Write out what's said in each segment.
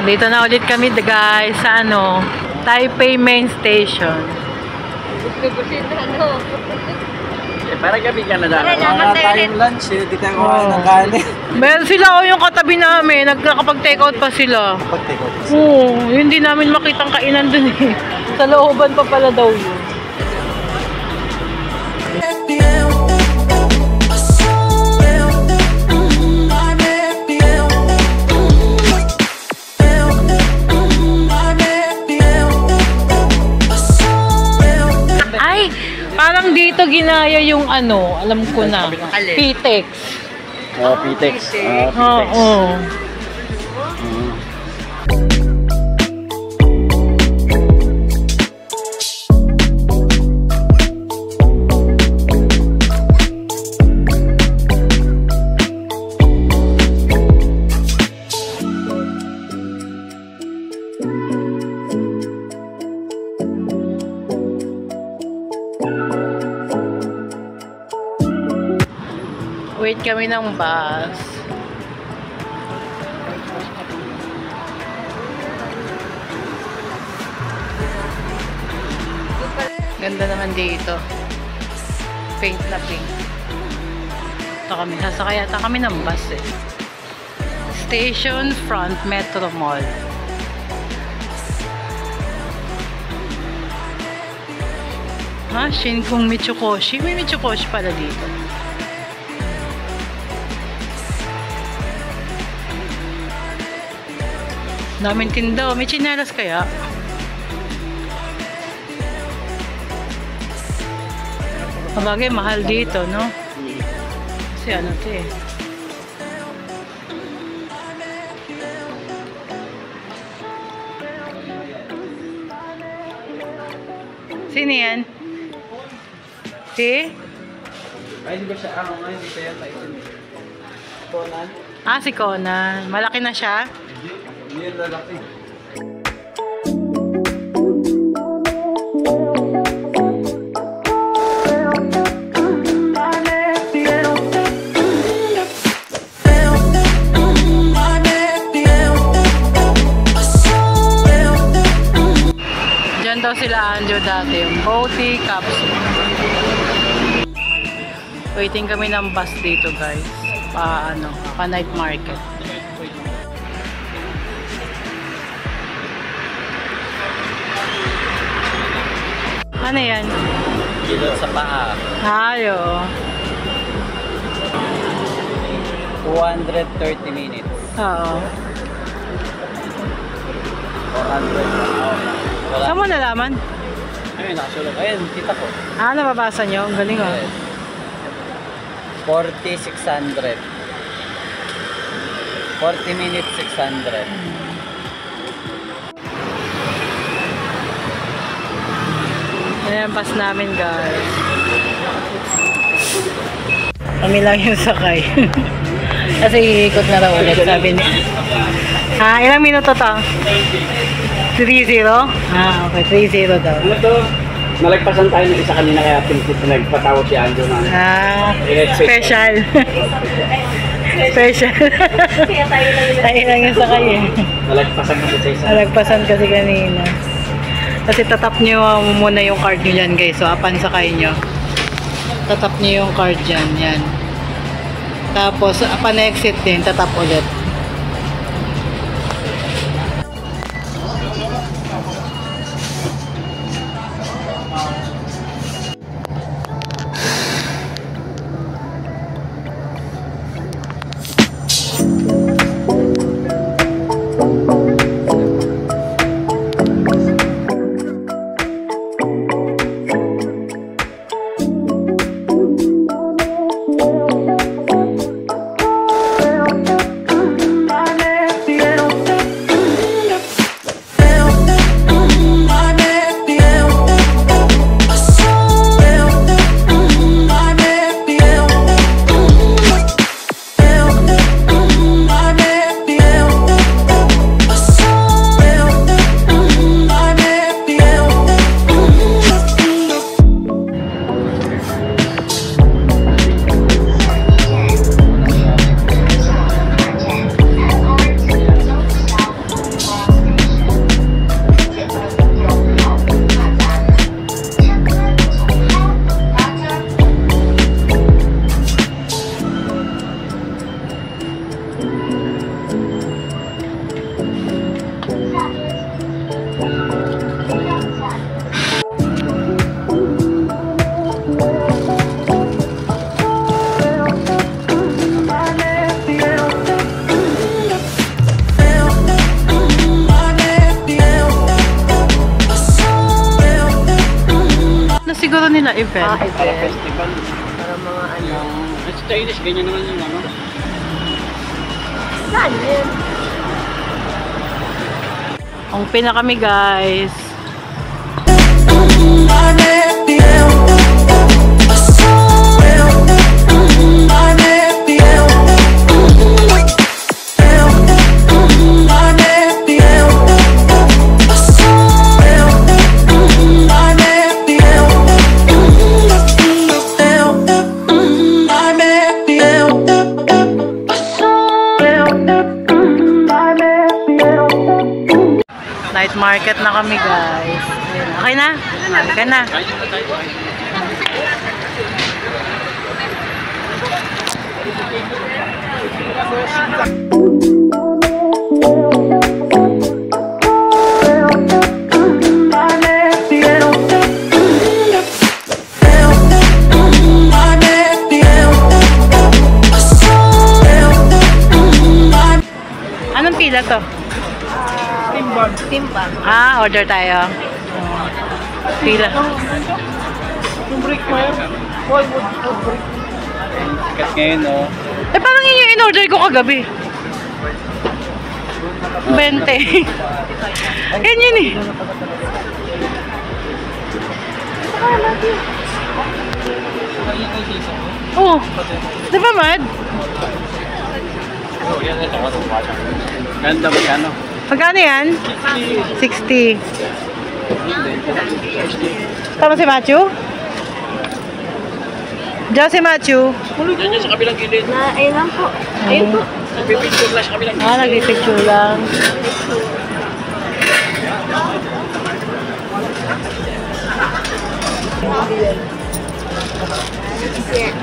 Dito na ulit kami guys sa ano, Taipei Main Station. Parang gabi ka na daan. Wala tayong lunch eh. Di tayo kumain ng kanin. Meron sila yung katabi namin. Nagkakapag-take out pa sila. Pag-take out. Oo, hindi namin makitang kainan dun eh. Sa looban pa pala daw yun. Ay, parang dito ginaya yung ano, alam ko na, Pitex. Oh, Pitex. Oo. Wait kami ng bus. Ganda naman dito. Pink na pink. Sasakay yata kami ng bus eh. Station Front Metro Mall. Ha? Shinkung Michukoshi. May Michukoshi pala dito. Daming tindaw. May tsinelas kaya? Sabagay, mahal dito, no? Kasi ano ito eh. Sino yan? Si? Ay, di ba siya? Hindi pa yan. Conan? Ah, si Conan. Malaki na siya? Hindi yan lalaki. Diyan daw sila Anjo dati. Boaty Capsule. Waiting kami ng bus dito guys. Pa night market. Ano yan? Kilot sa paa. Ayo. 230 minutes. Oo. 400. Saan mo nalaman? Ayun, nakasulog. Ayun, kita ko. Ah, nababasa nyo? Ang galing oh. 40,600. 40 minutes, 600. Ayan, pass namin guys. Kami lang yung sakay. Kasi iikot na raw ulit, sabi niya. Ha, ilang minuto to? 3-0? Ah, okay, 3-0 daw. Ano to? Nalagpasan tayo ng isa kanina kaya nagpatawag si Ando na. Ah, special. Special. Tayo lang yung sakay eh. Nalagpasan kasi sa isa. Nalagpasan kasi kanina. Kasi tatap nyo muna yung card nyo dyan guys. So, apan sakay nyo. Tatap nyo yung card dyan. Yan. Tapos, apan exit din, tatap ulit. na event. Para festival. Para mga ano. Sa Chinese, ganyan naman yung ano. Saan yun? Ang pina kami guys. Night market na kami guys. Ayan. Okay na? Okay na. Anong pila to? Timbang. Ah, order tayo. Pila. Yung break mo yun. Hollywood break. Sikat ngayon, no? Eh, parang yun yung in-order ko kagabi. 20. Yan yun eh. Oh, di ba, Mad? Ganda ba yung ano? Magkano yan? 60. Tama si Matthew? Diyan si Matthew. Yan sa kabilang gilid. Ayun lang po. Ayun po. Nagpipicture lang sa kabilang gilid. Ah, nag-picture lang.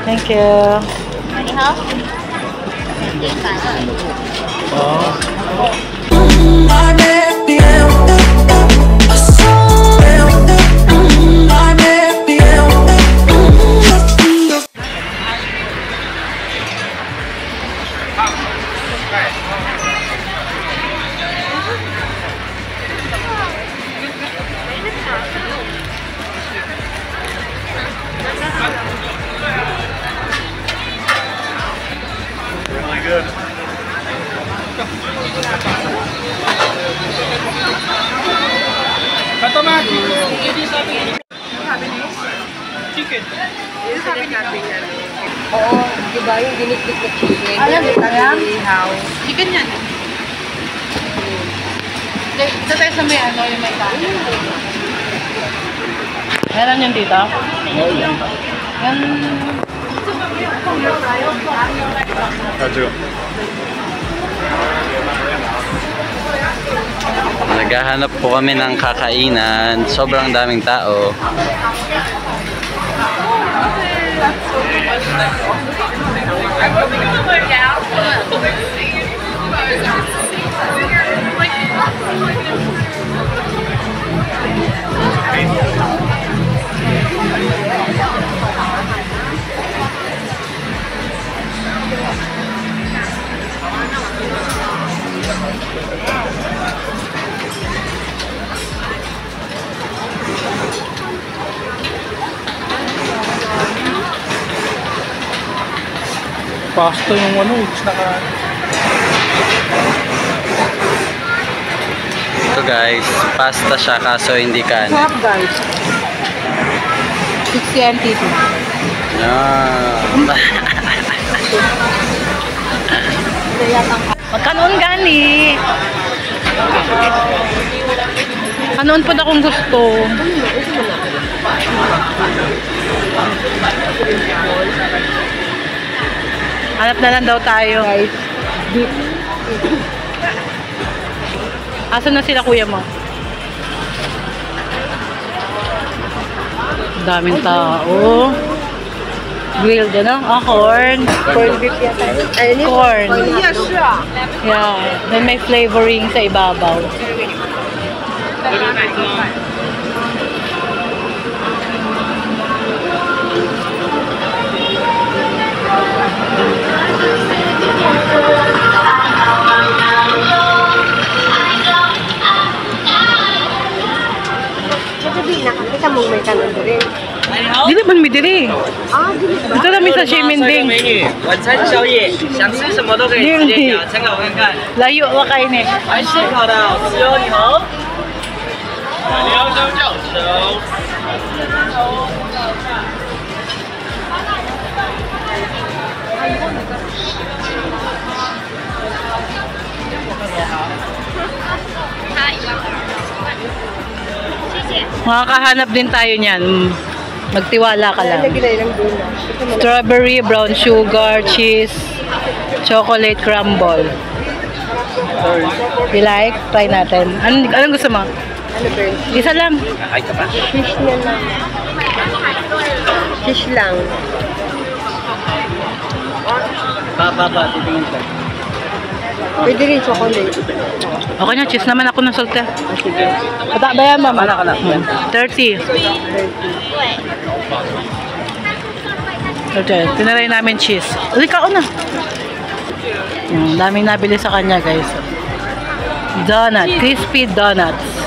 Thank you. Anyhow? Katamaki. Chicken. Oo, di ba yung dinikdik na chicken? Alam, alam. Ihaw. Chicken yan. Ito tayo sa may ano, yung may kanin. Meron yung dito? Yan. Naghahanap po kami ng kakainan. Sobrang daming tao. Pasta yung ano, naka... Ito guys, pasta siya kaso hindi kanin. Sarap guys. 60 MTP. Ah. Magkanoon gani? Kanoon po na kung gusto. Hanap na lang daw tayo. Asan na sila kuya mo? Daming tao. Grilled, ano? Ah, corn. Corn beef yata. Ayun yun. Corn. Yes, yeah. Yeah. Then may flavoring sa ibabaw. Sabi nakakita mo may kanon rin. Di ba man mi diri. Ito na mi sa Shiminding. 晚餐宵夜，想吃什么都可以直接点，参考看看。 Layo wa kayo ni. 还是好的，好吃哦，你好。你要收就收。 Makakahanap din tayo niyan. Magtiwala ka lang. Lagi na ilang doon. Ito mo na. Strawberry, brown sugar, cheese, chocolate crumble. You like? Try natin. Anong gusto mo? Ano ba yun? Isa lang. Ay ka pa. Fish na lang. Fish lang. Ba, titingin ka. Pwede rin chocolate. Okay na, cheese naman ako ng salte. Sige. Bata ba yan, mama? Wala ka na. 30. Okay, tinaray namin cheese. Uli ka na. Daming nabili sa kanya, guys. Donut, crispy donuts.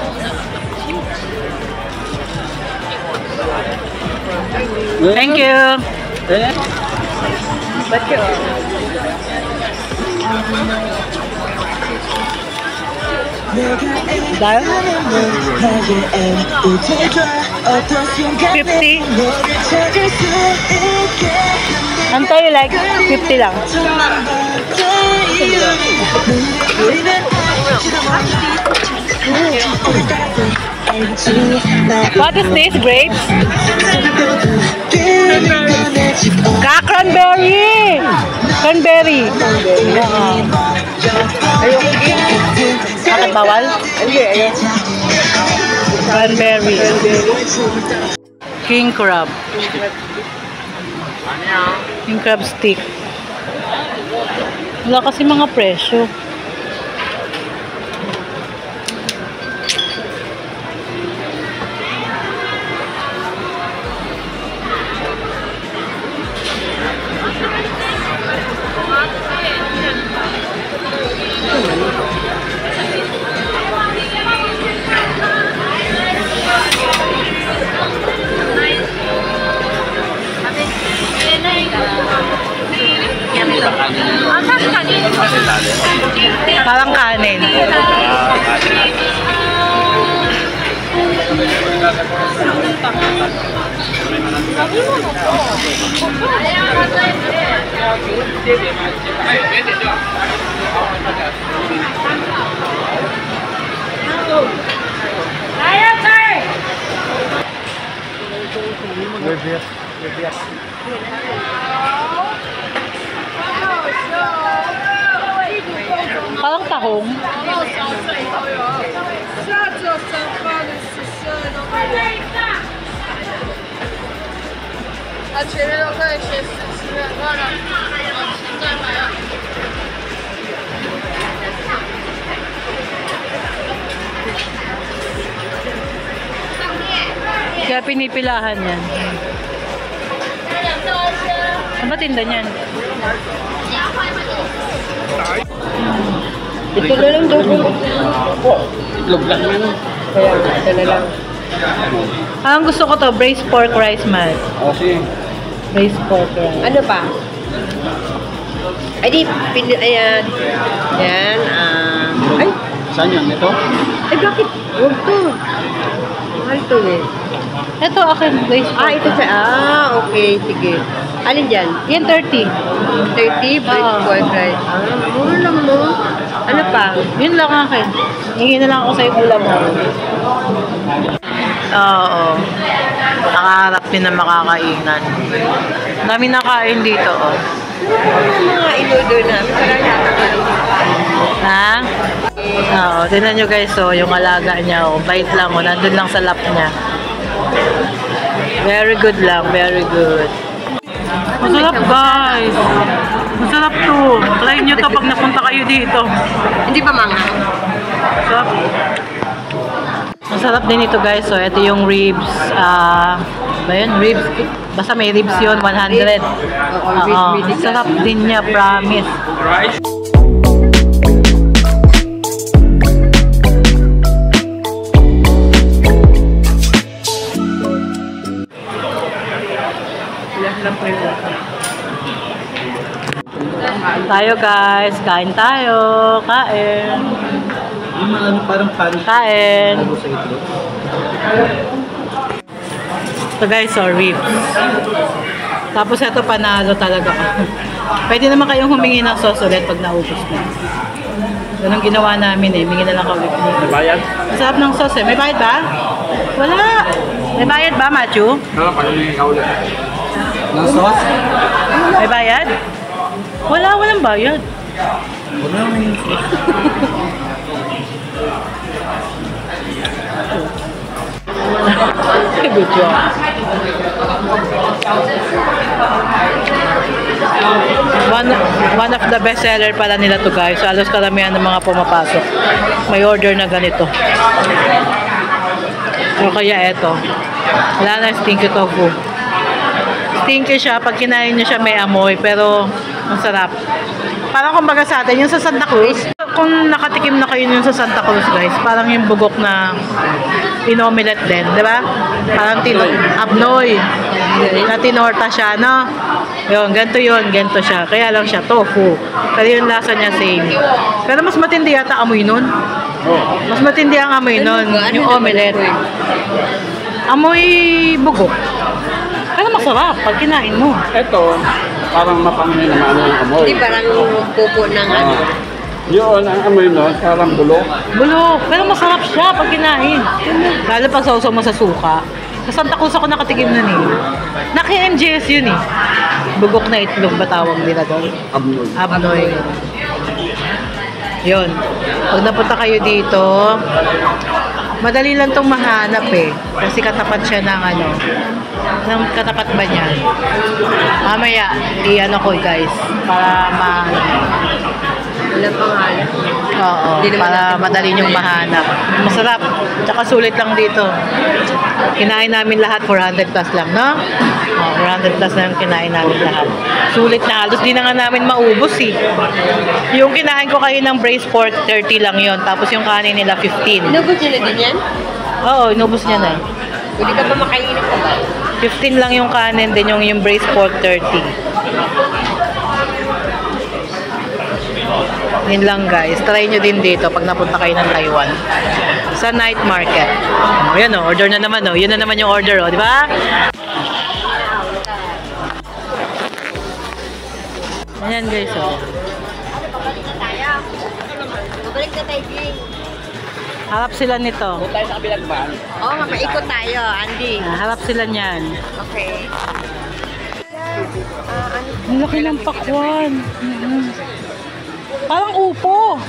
Thank you. Eh? Ba't ka? Dahil? 50. Anto you like? 50 lang. What is this? Grapes? Cranberry! Cranberry. Bakit bawal? Cranberry. King crab. King crab stick. Wala kasi mga presyo. Parang kanin. Parang tahong. Kaya pinipilahan yan. Ano ba tinda niyan? Ito na lang daw. Itlog lang yan. Kaya, ito na lang. Ang gusto ko to, braised pork rice man. O, sige. Braised pork rice. Ano pa? Ay, di, ayan. Yan, ay, Saan yun? Ito? ay, bakit? Huwag to. Mahal to eh. Ito akin, braised pork. Ito sa, okay, sige. Alin dyan? Yan 30. 30, braised pork rice. Mura lang mo. Ano pa? Yun lang akin. Hingi na lang ako sa ulam mo. Oo. Nakaharap din na makakainan. Dami nakain dito, oh. Mga in-order namin. Parang Ha? Oo, tingnan nyo guys, oh, yung alaga niya, oh. Bait lang, oh. Nandun lang sa lap niya. Very good lang, very good. Masarap guys. Masarap to. Try nyo to pag napunta kayo dito. Hindi pa manga. Masarap. Masarap din ito guys. So, ito yung ribs. Ba yun? Ribs. Basta may ribs yun. 100. Oo. Masarap din niya. Promise. Tayo guys, kain tayo. Kain. Yung ano, parang panis. Kain. Sa itlog. So guys, so ribs. Tapos ito panalo talaga. Pwede naman kayong humingi ng sauce ulit pag naubos na. Ganun ginawa namin eh. Humingi na lang kami. Nabayad? Masarap ng sauce eh. May bayad ba? Wala. May bayad ba, Matthew? Oo, parang yung ikaw ulit. Ng sauce? May bayad? Wala, walang bayad. Wala naman yung sauce. Good job. One of the best seller pala nila to guys. Halos karamihan ng mga pumapasok may order na ganito. So kaya eto. Wala na stinky tofu. Stinky siya. Pag kinain niyo siya may amoy. Pero masarap. Parang kumbaga sa atin, yung sa Santa Cruz. Kung nakatikim na kayo yung sa Santa Cruz guys, parang yung bugok na inomelette din, di ba? Parang abnoy. Na tinorta siya, no? Yun, ganito siya. Kaya lang siya, tofu. Pero yung lasa niya same. Pero mas matindi yata amoy nun. Mas matindi ang amoy nun, yung omelette. Amoy bugok. Pero masarap pag kinain mo. Ito, parang mapangin naman yung amoy. Hindi parang pupo ng ano. Yun, ang amoy nun, parang bulok. Bulok. Pero masarap siya pag kinain. Lalo pag sausaw mo sa suka. Sa Santa Cruz ako nakatikim nun eh. Naki-MJS yun eh. Bugok na itlog ba tawag nila doon? Abnoy. Abnoy. Yun. Pag napunta kayo dito, madali lang tong mahanap eh. Kasi katapat siya ng ano. Ng katapat ba niya? Mamaya, i-ano ko guys. Para Walang pangalan. Oo, para madali niyong mahanap. Masarap. Tsaka sulit lang dito. Kinain namin lahat 400 plus lang, no? Oh, 400 plus lang kinain namin lahat. Sulit na. Halos di na nga namin maubos eh. Yung kinain ko kayo ng braised pork, 30 lang yon. Tapos yung kanin nila, 15. Inubos nila din yan? Oo, inubos niya na. Hindi ka pa makainit ka ba? 15 lang yung kanin, din yung braised pork, 30. Yun lang guys. Try nyo din dito pag napunta kayo ng Taiwan. Sa night market. Ayan o, order na naman o. Yun na naman yung order o, di ba? Ayan guys o. Babalik na tayo, Jay. Harap sila nito. Kung tayo sa kabilang ban, Oo nga, paikot tayo, Andy. Harap sila niyan. Okay. Ang laki ng pakwan. Parang upo.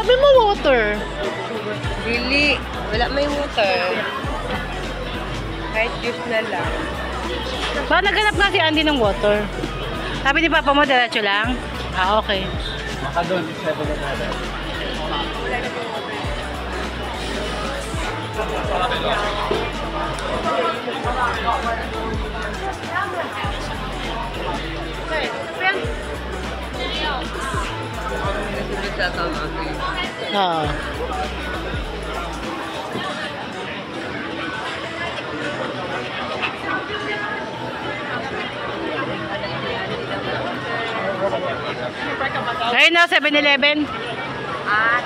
Sabi mo water. Really? Wala may water. Kahit juice na lang. Ba, naghanap nga si Andy ng water. Sabi ni Papa mo, diretso lang? Ah, okay. baka doon, sa Bogotá. nagtatawag ako yun. Oo. Ayun na, 7-Eleven. Ah,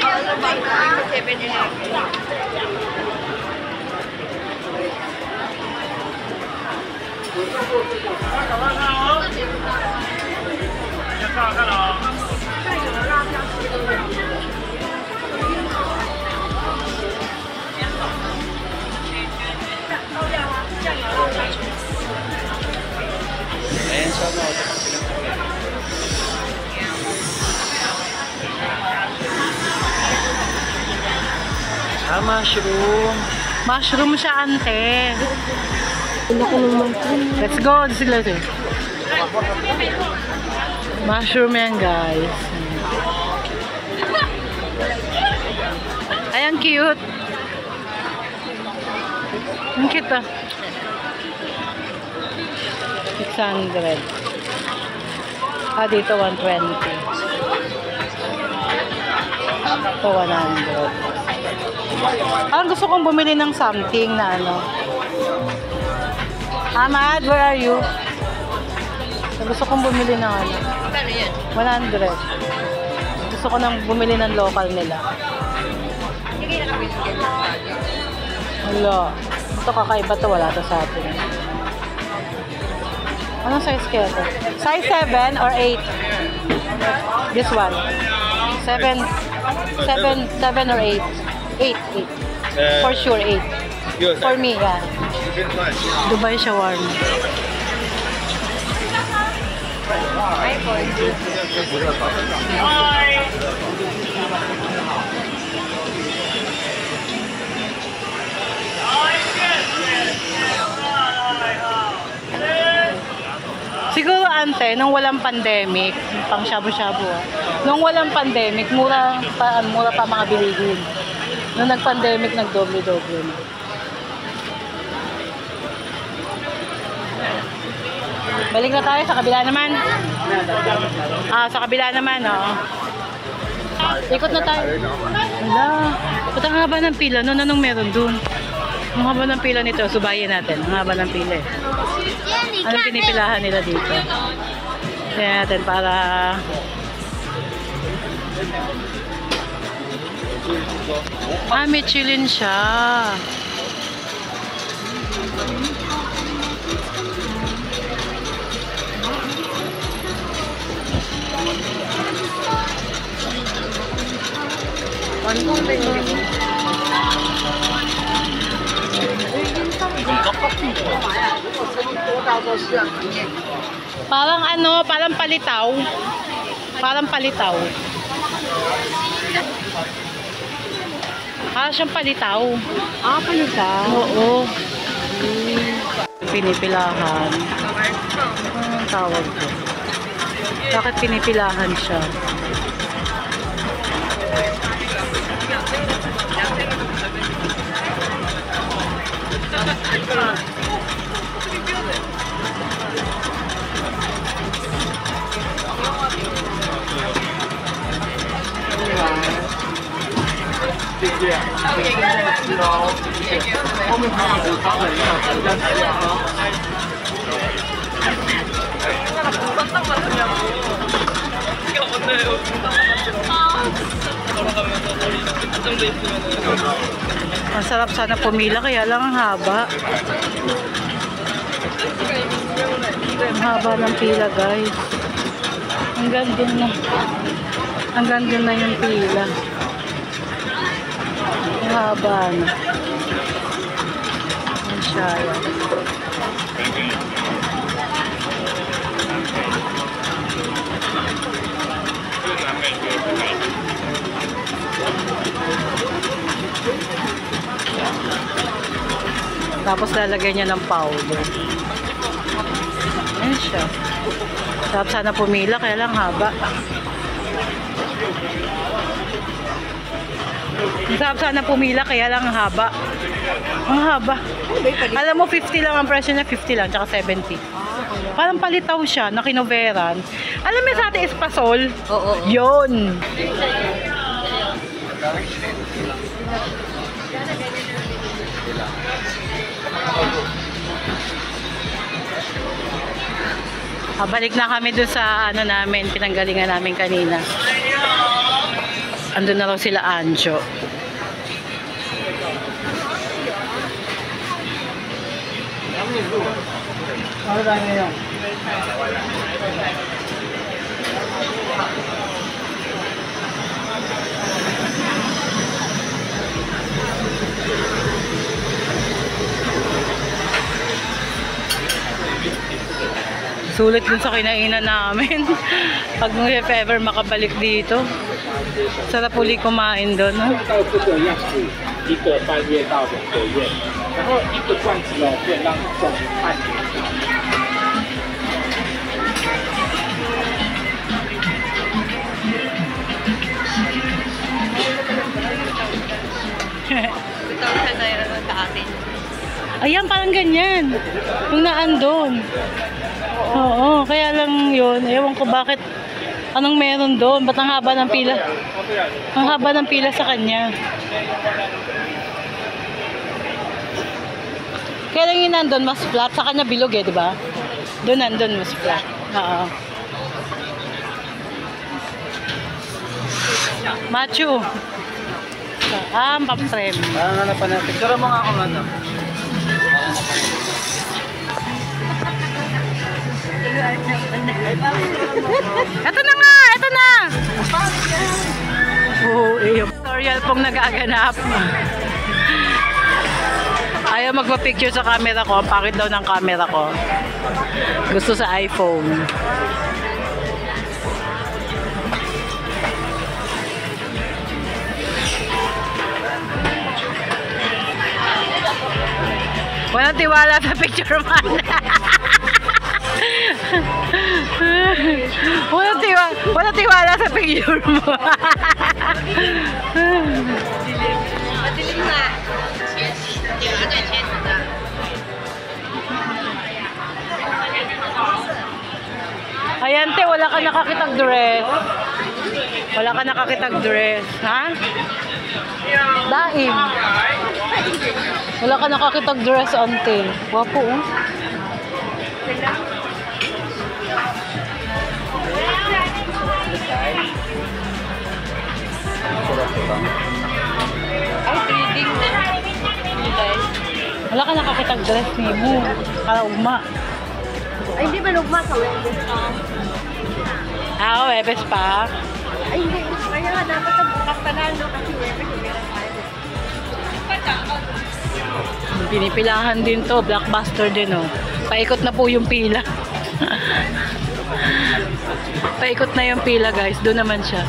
ano ba ito? 7-Eleven. Ayan siya mo. Mushroom. Mushroom siya, ante. Let's go. Let's go. Mushroom yan, guys. Ay, ang cute. Ang cute, ah. 600. Ah, dito 120. Ito 100. Parang gusto kong bumili ng something na ano. Ahmad, where are you? Gusto kong bumili ng ano. Kano yan? 100. Gusto ko nang bumili ng local nila. Hindi kayo nakabinigyan ng bagay. Wala. Ito kakaiba to, wala to sa atin. Anong size kaya to? Size 7 or 8? This one. 7 or 8? 8. For sure, 8. For me, yeah. Dubai shawarma. Ay, boy. Siguro ante, nung walang pandemic, pang shabu-shabu nung walang pandemic, mura pa mga bilihin. Nung nag-pandemic, nagdoble-doble na. Balik na tayo sa kabila naman. Sa kabila naman, oh. Ikot na tayo. Wala. Ba't ang haba ng pila? Anong meron dun? Ang haba ng pila nito, subayin natin. Ang haba ng pila eh. Anong pinipilahan nila dito? Tignan natin para... Michelin siya. Parang ano, parang palitaw. Parang palitaw. Siyang palitaw. Palitaw? Oo. Pinipilahan. Anong tawag ko? Bakit pinipilahan siya? Ang sarap sana pumila, kaya lang ang haba. Ang haba ng pila, guys. Hanggang dun na. Hanggang dun na yung pila. Ang haba na. Ang syaya. Tapos lalagyan niya ng powder. Ayan siya. Sarap sana pumila, kaya lang haba. Sarap sana pumila, kaya lang haba. Ang haba. Alam mo, 50 lang ang presyo niya, 50 lang, tsaka 70. Parang palitaw siya, na kinoveran. Alam mo sa atin, espasol? Oo. Yun. Balik na kami dun sa ano namin, pinanggalingan namin kanina. Andun na raw sila Anjo. Ano tayo ngayon? Sulit dun sa kinainan namin. Pag if ever makabalik dito. Sarap uli kumain doon. No? 到这个样子，1个半月到2个月，然后1个罐子呢可以让种半年。 Ito siya na sa atin. Ayan, parang ganyan. Yung naandun. Oo, kaya lang yun. Ewan ko bakit. Anong meron doon? Ba't ang haba ng pila? Ang haba ng pila sa kanya. Kaya lang yung nandun, mas flat. Sa kanya bilog eh, di ba? Doon nandun, mas flat. Oo. Machu. Paprem. Parang ano pa na, picture mo nga ako ano. Ito na nga! Ito na! Oo, yung tutorial pong nagaganap. Ayaw magpa-picture sa camera ko. Ang pangit daw ng camera ko. Gusto sa iPhone. Walang tiwala sa picture man. Walang tiwala sa picture mo. Madilim na. Ayan te, wala ka nakakitag dress. Wala ka nakakitag dress. Ha? Daim. Wala ka nakakitag dress ante. Wapo oh. Ay, breeding na. Kulay. Wala ka nakakitag dress ni mo. Para ugma. Ay, hindi ba lugma sa Webes pa? Webes pa. Ay, hindi. Kaya nga, dapat sa bukas pa lang, no? Kasi Webes, meron tayo. Pinipilahan din to. Blockbuster din oh. Paikot na po yung pila. Paikot na yung pila guys. Doon naman siya.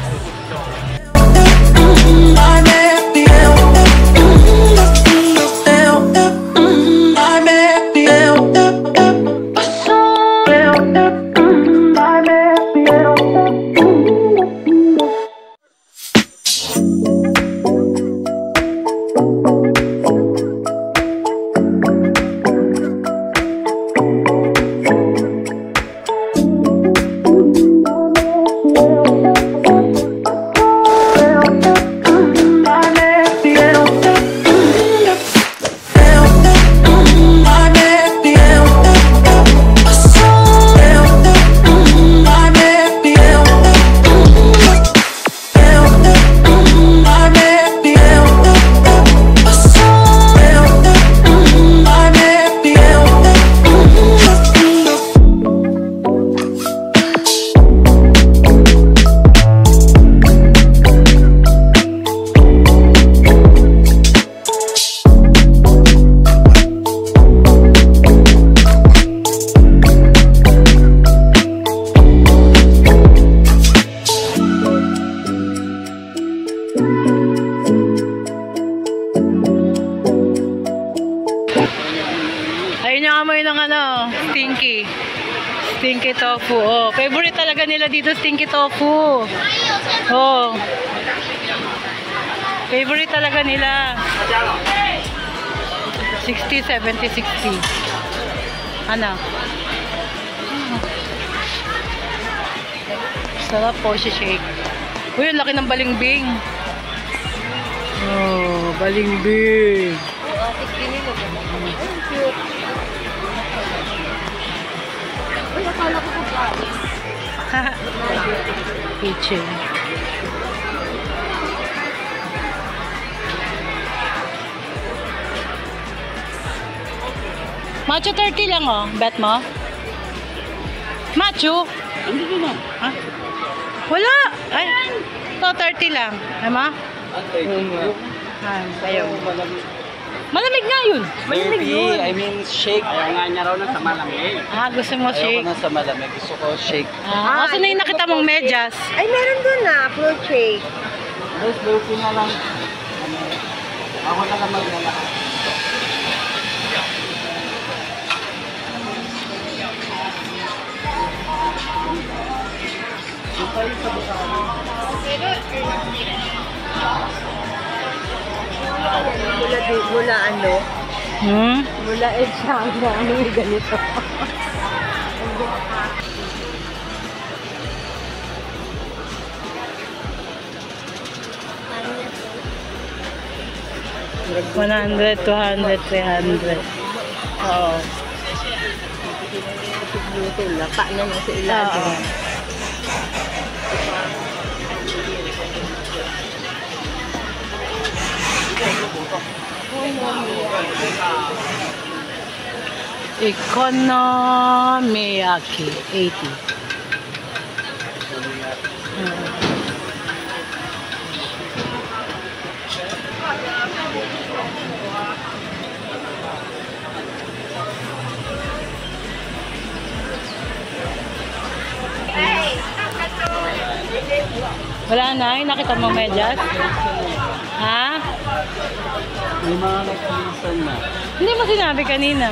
Stinky tofu. Oh, favorite talaga nila dito stinky tofu. Oh. Favorite talaga nila. 60, 70, 60. Ano? Sarap po si shake. Uy, ang laki ng balimbing. Oh, balimbing. Uy, akala ko ba? Kitchen. Macho 30 lang oh. Bet mo? Macho? Hindi na. Ah? Wala. Ay, ito 30 lang. Tama? Ayaw. Malamig nga yun. Malamig yun. I mean shake. Ayaw nga niya raw na sa malamig. Ah, gusto mo Ayaw shake? ko na sa malamig. Gusto ko shake. Ah, asan na yung nakita mong medyas? Ay, meron doon na. Fruit shake. Guys, Lucy na lang. Ako na lang maglalakad. Mula ano? Hmm? Mula Elshanga. Ano yung ganito? $100, $200, $300. Oo. Lapa na nasa Oo. ilalim. Economiyaki, 80. Wala na, yung nakita mo medyas? Ha? May mga nagpilisan na. Hindi mo sinabi kanina.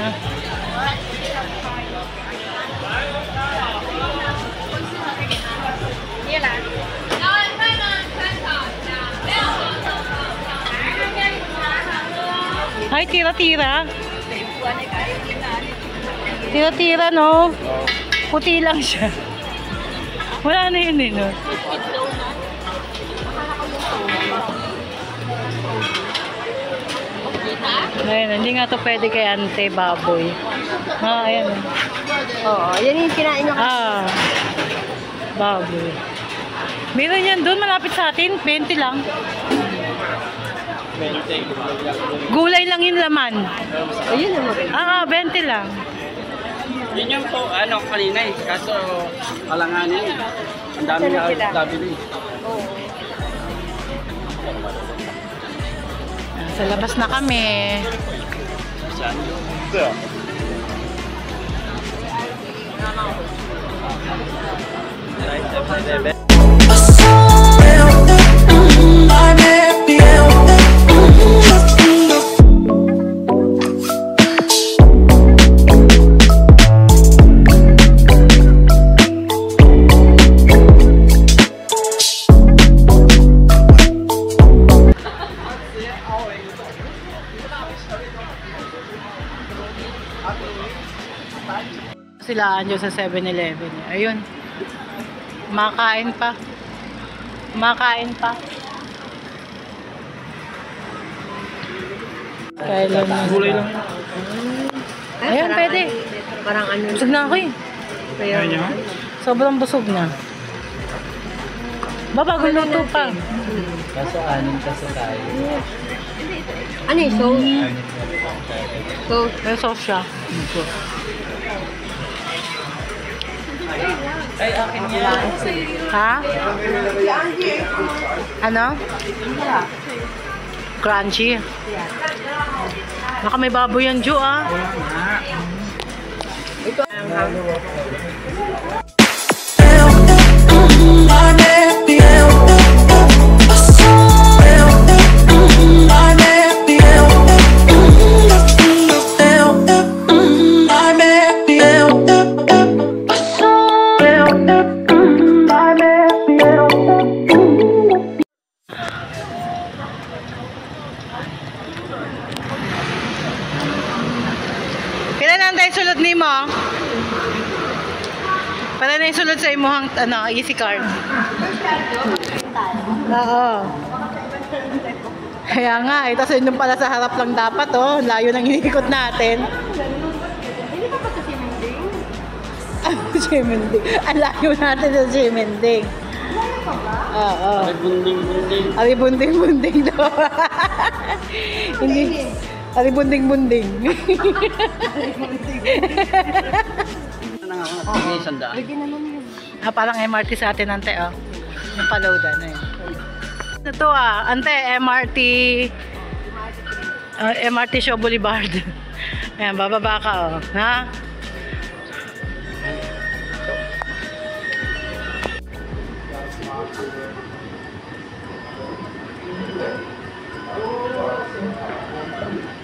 Ay, tira-tira. Tira-tira, no? Puti lang siya. Wala na yun eh, no? Ayun, hindi nga to pwede kay Ante Baboy. Ah, ayan. Oo, yan yung kinain niya. Ah, baboy. Meron yan doon, malapit sa atin. 20 lang. Gulay lang yung laman. Ayun naman. Ah, 20 lang. Yun yung po, ano, kanina eh. Kaso, alanganin eh. Ang dami Saan nga sila? nabili. Oo. Sa labas na kami. Saan? Silaan dyan sa 7-Eleven. Ayun. Makain pa. Makain pa. Kailan na. Gulay lang. Ayun, parang pwede. Parang ano. Busog na ako eh. Kaya, Sobrang busog na. Bago luto pa. Kaso anin kasi tayo. ano yung sauce? Sauce. May sauce siya. Ay, akin yan. Ha? Ano? Crunchy. Baka may baboy yan, Jo, ah. Ito ang tayo sulod ni mo. Para na isulod sa imuhang easy card. Oo. Kaya nga, tapos yun pala sa harap lang dapat, oh. Layo nang iniikot natin. Hindi pa sa Simending? Simending. Ang layo natin sa Simending. Oo. Bunding-bunding. Ari bunding-bunding daw. Hindi. Ari bunding-bunding. May sandaan. Parang MRT sa atin, ante, oh. Yung palawdan, eh. Ito, ante, MRT. MRT Shaw Boulevard. Ayan, bababa ka, oh. Ha?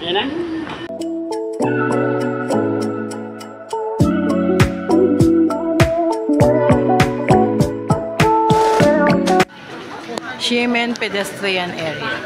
Yan na? Ximen Pedestrian Area.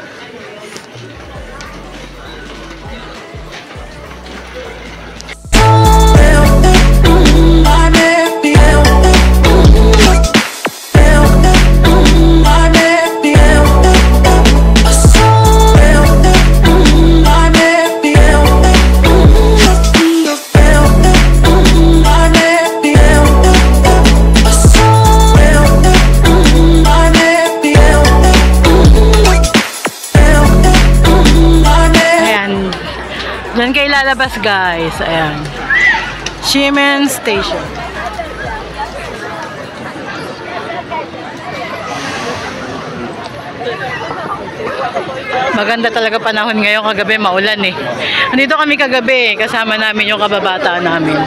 Diyan kayo lalabas, guys. Ayan. Ximen Station. Maganda talaga panahon ngayon. Kagabi maulan eh. Andito kami kagabi. Kasama namin yung kababata namin.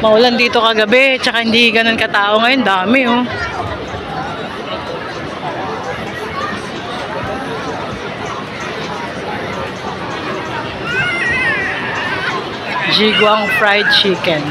Maulan dito kagabi. Tsaka hindi ganun katao ngayon. Dami oh. Jiguang Fried Chicken.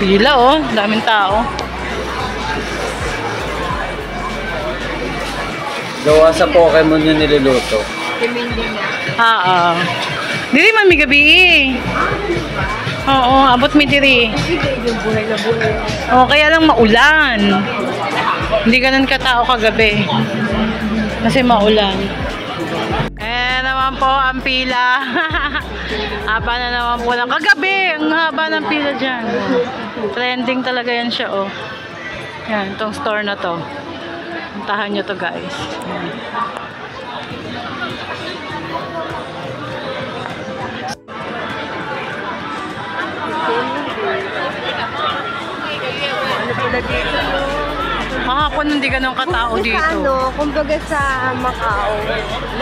Pila oh, daming tao. Gawa sa Pokemon yung niluluto. Dili man mi gabi eh. Oo, abot mi diri. Oo, kaya lang maulan. Hindi ganun katao kagabi. Kasi maulan. Naman po ang pila. Haba na naman po lang. Kagabi, ang haba ng pila dyan. Trending talaga yan siya, oh. Yan, itong store na to. Puntahan nyo to, guys. Yan. Kahapon hindi ganun katao dito. Sa kumbaga sa Macau,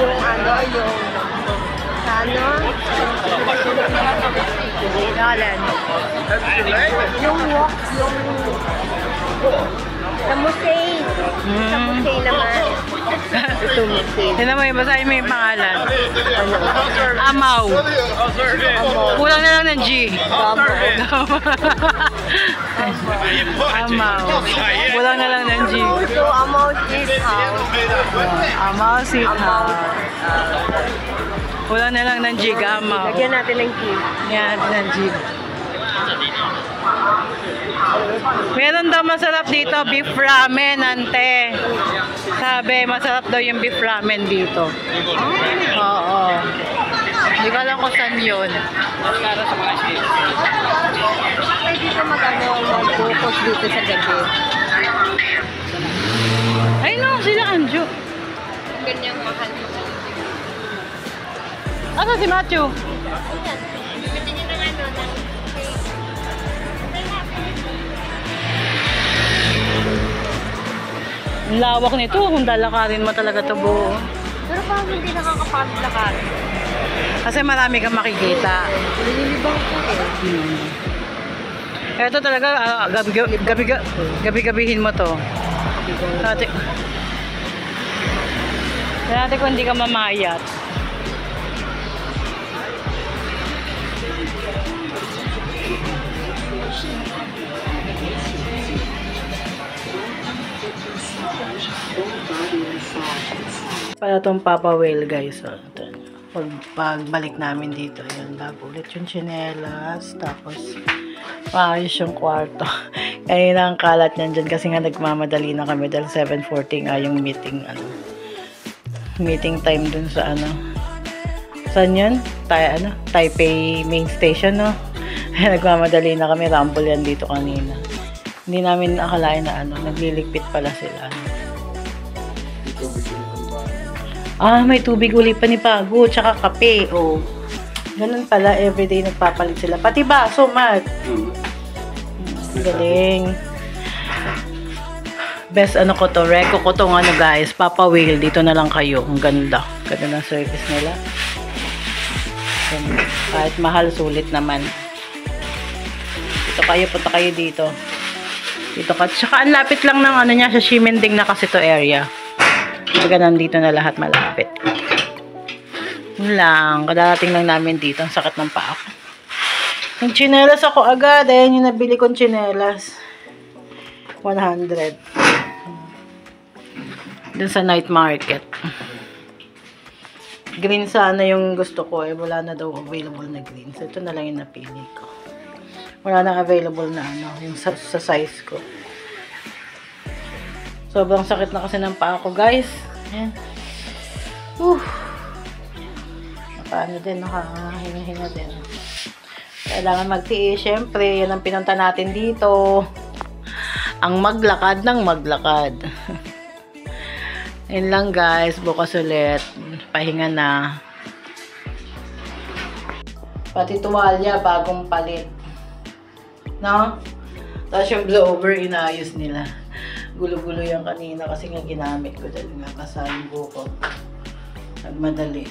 yung Galan. yung walk, sa Musay. Sa Musay naman. Ito Musay. Tignan mo, basahin mo yung pangalan. Amaw. Kulang na lang ng G. Amaw. Kulang na lang ng G. So, Amaw Street House. Amaw Street House. Kulang na lang ng G. Amaw. Lagyan natin ng key. Yan, ng G. Meron daw masarap dito, beef ramen, ante. Sabi, masarap daw yung beef ramen dito. Oo. Hindi ko alam kung saan yun. Pwede dito mag-focus dito sa gabi. Ay no, sila Anjo. Ganyang mahal. Ano si Matthew? Bibili niyo ng Ang lawak nito, kung lalakarin mo talaga ito buo. Pero parang hindi nakakapagod lakad. Kasi marami kang makikita. Nililibang ko eh. Ito talaga, gabi-gabihin mo to. Dati kung hindi ka mamayat. Para itong Papa Whale, guys. So, pagbalik namin dito, yun, bago ulit yung tsinelas. Tapos, maayos yung kwarto. Kanina ang kalat niyan dyan kasi nga nagmamadali na kami dahil 7:40 nga yung meeting, meeting time dun sa saan yun? Taipei main station, no? Nagmamadali na kami, rumble yan dito kanina. Hindi namin akalain na nagliligpit pala sila. May tubig uli pa ni Pago, tsaka kape. Oh. Ganun pala, everyday nagpapalit sila. Pati baso, Matt. Galing. Best ko to, reko ko to guys, Papa Whale, dito na lang kayo. Ang ganda. Ganda ng service nila. Kahit mahal, sulit naman. Dito kayo, punta kayo dito. Dito ka. Tsaka ang lapit lang ng niya, sa Ximending na kasi to area. Kumbaga nandito na lahat malapit. Yun lang. Kadarating lang namin dito. Ang sakit ng paa ko. Yung tsinelas ako agad. Ayan yung nabili kong tsinelas. 100. Dun sa night market. Green sana yung gusto ko. Wala na daw available na green. So ito na lang yung napili ko. Wala na available na yung sa size ko. Sobrang sakit na kasi ng paa ko, guys. Ayan. Paano din, nakahinga-hinga din. Kailangan magtiis. Siyempre, yan ang pinunta natin dito. Ang maglakad ng maglakad. Yun lang, guys. Bukas ulit. Pahinga na. Pati tuwalya, bagong palit. No? Tapos yung blowover, inaayos nila. Gulo-gulo yan kanina kasi nga ginamit ko dahil nga kasayang buko. Nagmadali.